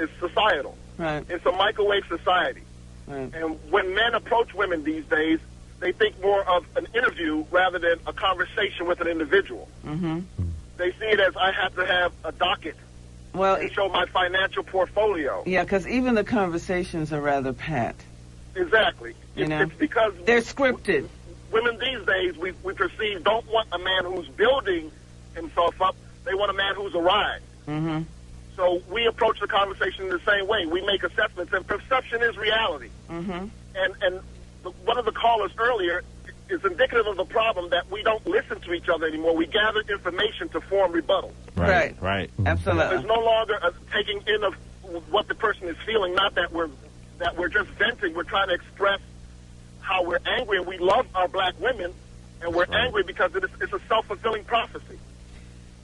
is societal. Right. It's a microwave society. Right. And when men approach women these days, they think more of an interview rather than a conversation with an individual. Mm-hmm. They see it as I have to have a docket and show my financial portfolio. Yeah, because even the conversations are rather pat. Exactly. It's because they're scripted. Women these days, we perceive, don't want a man who's building himself up. They want a man who's a ride. Mm-hmm. So we approach the conversation in the same way. We make assessments, and perception is reality. Mm-hmm. And one of the callers earlier is indicative of the problem that we don't listen to each other anymore. We gather information to form rebuttals. Right. Absolutely. There's no longer a taking in of what the person is feeling, not that we're just venting. We're trying to express how we're angry, and we love our black women, and we're angry because it's a self-fulfilling prophecy.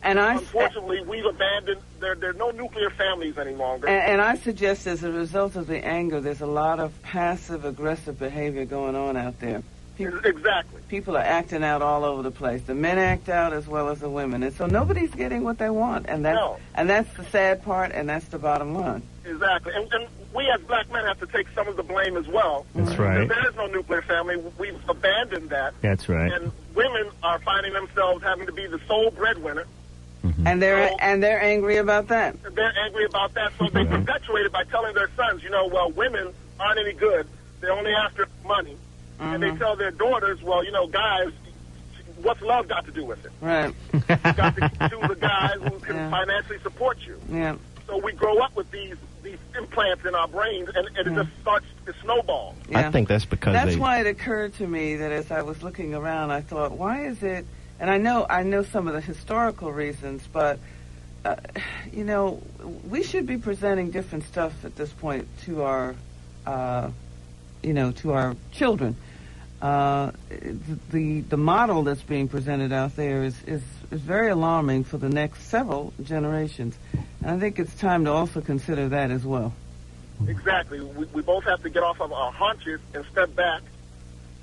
And unfortunately, we've abandoned. There are no nuclear families any longer. And I suggest, as a result of the anger, there's a lot of passive-aggressive behavior going on out there. Exactly. People are acting out all over the place. The men act out as well as the women, and so nobody's getting what they want. And that's the sad part, and that's the bottom line. Exactly. And we as black men have to take some of the blame as well. That's right. Because there is no nuclear family. We've abandoned that. That's right. And women are finding themselves having to be the sole breadwinner. Mm-hmm. And they're angry about that. They're angry about that, so they perpetuate it by telling their sons, well, women aren't any good. They're only after money. Mm-hmm. And they tell their daughters, well, guys, what's love got to do with it? Right. You got to choose a guy who can financially support you. Yeah. So we grow up with these implants in our brains, and it just starts to snowball. Yeah. I think that's because that's why it occurred to me that as I was looking around, I thought, why is it? And I know some of the historical reasons, but we should be presenting different stuff at this point to our, to our children. The model that's being presented out there is very alarming for the next several generations. And I think it's time to also consider that as well. Exactly. We both have to get off of our haunches and step back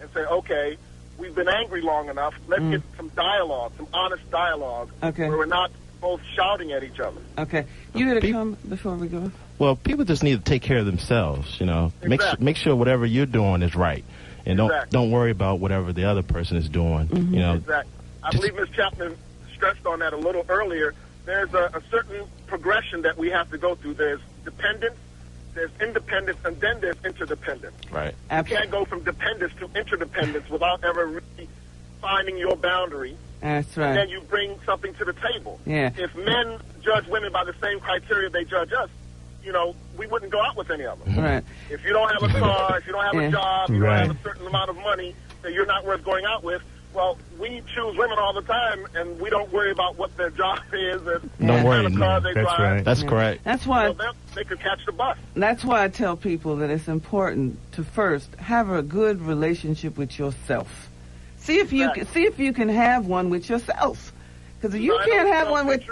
and say, okay, we've been angry long enough. Let's get some dialogue, some honest dialogue, where we're not both shouting at each other. Okay. You had a comment before we go? Well, people just need to take care of themselves, Exactly. Make sure whatever you're doing is right. And don't worry about whatever the other person is doing, Exactly. I believe Ms. Chapman stressed on that a little earlier. There's a certain progression that we have to go through. There's dependence, there's independence, and then there's interdependence. Right. You can't go from dependence to interdependence without ever really finding your boundary. That's right. And then you bring something to the table. Yeah. If men judge women by the same criteria they judge us, we wouldn't go out with any of them. Right. If you don't have a car, if you don't have a job, you don't have a certain amount of money that you're not worth going out with, well, we choose women all the time, and we don't worry about what their job is and what kind of car they drive. Right. That's correct. That's why they could catch the bus. That's why I tell people that it's important to first have a good relationship with yourself. See if you can have one with yourself. Because if you can't have one with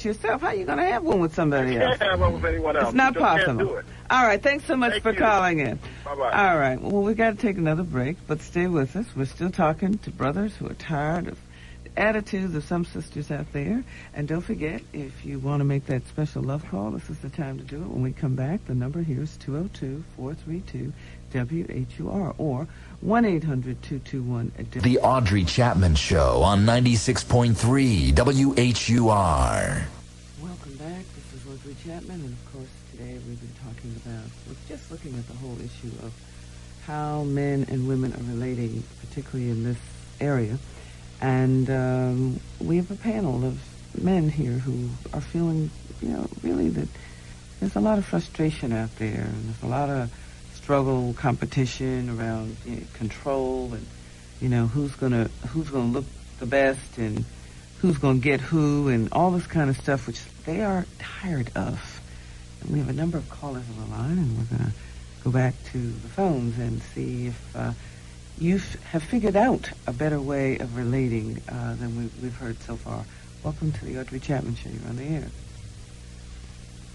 yourself, how are you going to have one with somebody else? You can't have one with anyone else. It's not possible. Can't do it. All right, thanks so much for calling in. Bye-bye. All right, well, we got to take another break, but stay with us. We're still talking to brothers who are tired of the attitudes of some sisters out there. And don't forget, if you want to make that special love call, this is the time to do it. When we come back, the number here is 202-432-WHUR or 1-800-221-ADDICTION. The Audrey Chapman Show on 96.3 WHUR. Welcome back. This is Audrey Chapman, and of course today we've been talking about, we're just looking at the whole issue of how men and women are relating, particularly in this area. And we have a panel of men here who are feeling, really that there's a lot of frustration out there, and there's a lot of struggle, competition around control, and who's gonna look the best, and who's gonna get who, and all this kind of stuff, which they are tired of. And we have a number of callers on the line, and we're gonna go back to the phones and see if you have figured out a better way of relating than we've heard so far. Welcome to the Audrey Chapman Show. You're on the air.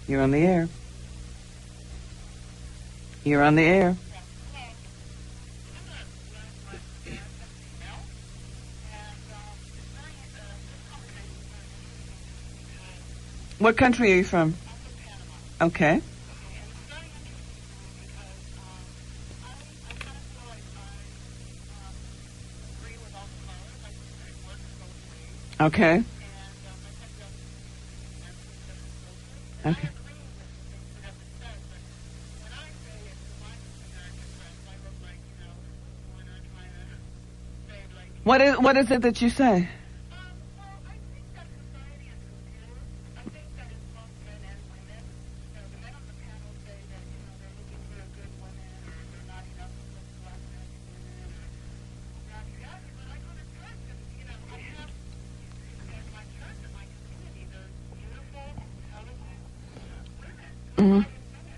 You're on the air. You're on the air. What country are you from? Okay. Okay. Okay. What is it that you say?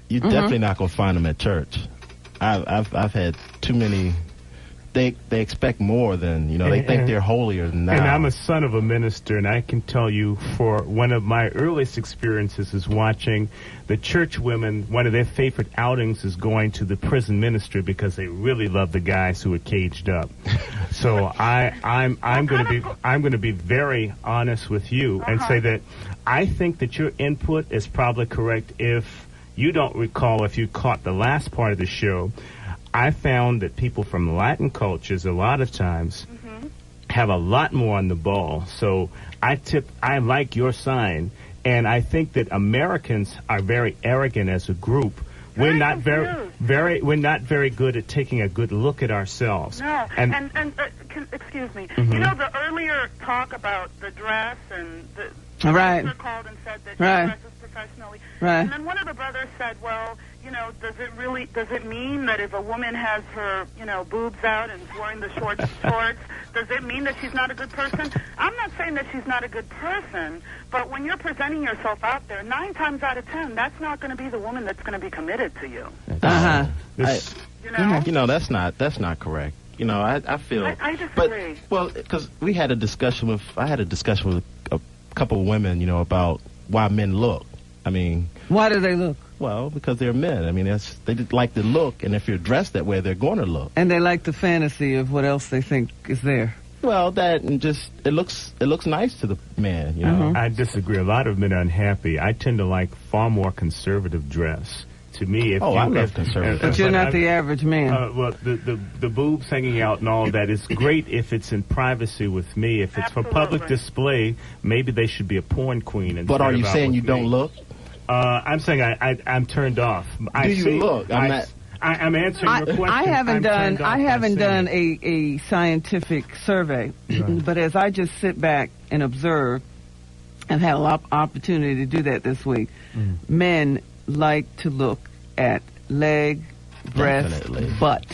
You're definitely not going to find them at church. I've had too many. They expect more than, they think they're holier than thou. And I'm a son of a minister, and I can tell you, for one of my earliest experiences is watching the church women. One of their favorite outings is going to the prison ministry because they really love the guys who are caged up. So I'm going to be very honest with you and say that I think that your input is probably correct. If you don't recall, if you caught the last part of the show, I found that people from Latin cultures a lot of times have a lot more on the ball. So I like your sign, and I think that Americans are very arrogant as a group. We're not very good at taking a good look at ourselves. No, and excuse me. You know the earlier talk about the dress and the sister called and said that she dresses professionally. Right. And then one of the brothers said, well, does it mean that if a woman has her, boobs out and is wearing the short shorts, does it mean that she's not a good person? I'm not saying that she's not a good person, but when you're presenting yourself out there, 9 times out of 10, that's not going to be the woman that's going to be committed to you. That's not correct. I feel. I disagree. Because I had a discussion with a couple of women, about why men look. I mean, why do they look? Well, because they're men. I mean, they just like to look, and if you're dressed that way, they're going to look. And they like the fantasy of what else they think is there. Well, that and just it looks nice to the man. I disagree. A lot of men are unhappy. I tend to like far more conservative dress. To me, I love conservative. But you're not the average man. Well, the boobs hanging out and all of that is great if it's in privacy with me. If it's for public display, maybe they should be a porn queen. But are you saying you don't look? I'm saying I'm turned off. Do you look? I'm answering your question. I haven't done a scientific survey, but as I just sit back and observe, I've had a lot of opportunity to do that this week. Men like to look at leg, breast, butt,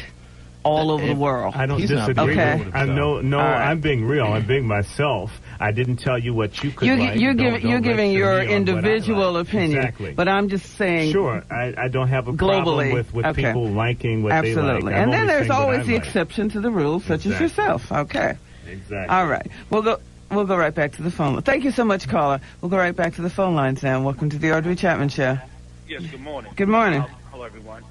all over the world. I don't disagree. Okay. I'm being real. I'm being myself. I didn't tell you what you could like. You're giving your individual opinion. Exactly. But I'm just saying. Sure, I don't have a problem with people liking what they like. Absolutely. And then there's always the exception to the rule, such as yourself. Okay. Exactly. All right. We'll go right back to the phone line. Thank you so much, caller. We'll go right back to the phone lines now. Welcome to the Audrey Chapman Show. Yes, good morning. Good morning. Hello, everyone.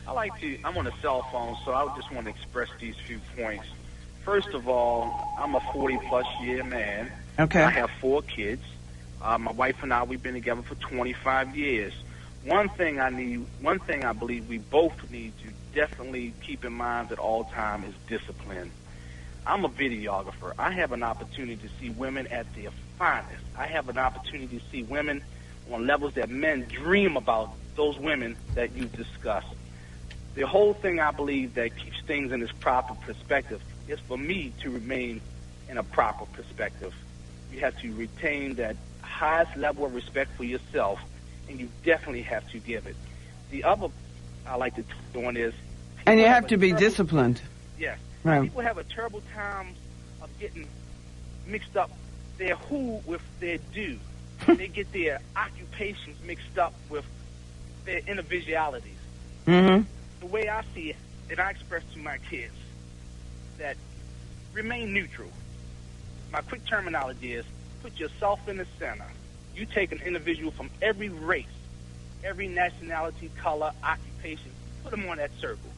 I'm on a cell phone, so I just want to express these few points. First of all, I'm a 40-plus year man. Okay. I have 4 kids. My wife and I, we've been together for 25 years. One thing I believe we both need to definitely keep in mind at all times is discipline. I'm a videographer. I have an opportunity to see women at their finest. I have an opportunity to see women on levels that men dream about, those women that you've discussed. The whole thing I believe that keeps things in its proper perspective is for me to remain in a proper perspective. You have to retain that highest level of respect for yourself, and you definitely have to give it. The other I like to touch on is... And you have to be disciplined. Yes. Right. People have a terrible time of getting mixed up their who with their do. They get their occupations mixed up with their individualities. Mm-hmm. The way I see it, and I express to my kids, that remain neutral. My quick terminology is put yourself in the center. You take an individual from every race, every nationality, color, occupation, put them on that circle.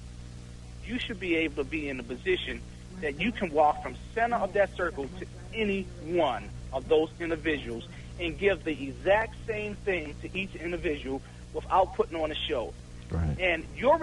You should be able to be in a position that you can walk from center of that circle to any one of those individuals and give the exact same thing to each individual without putting on a show. Right. And your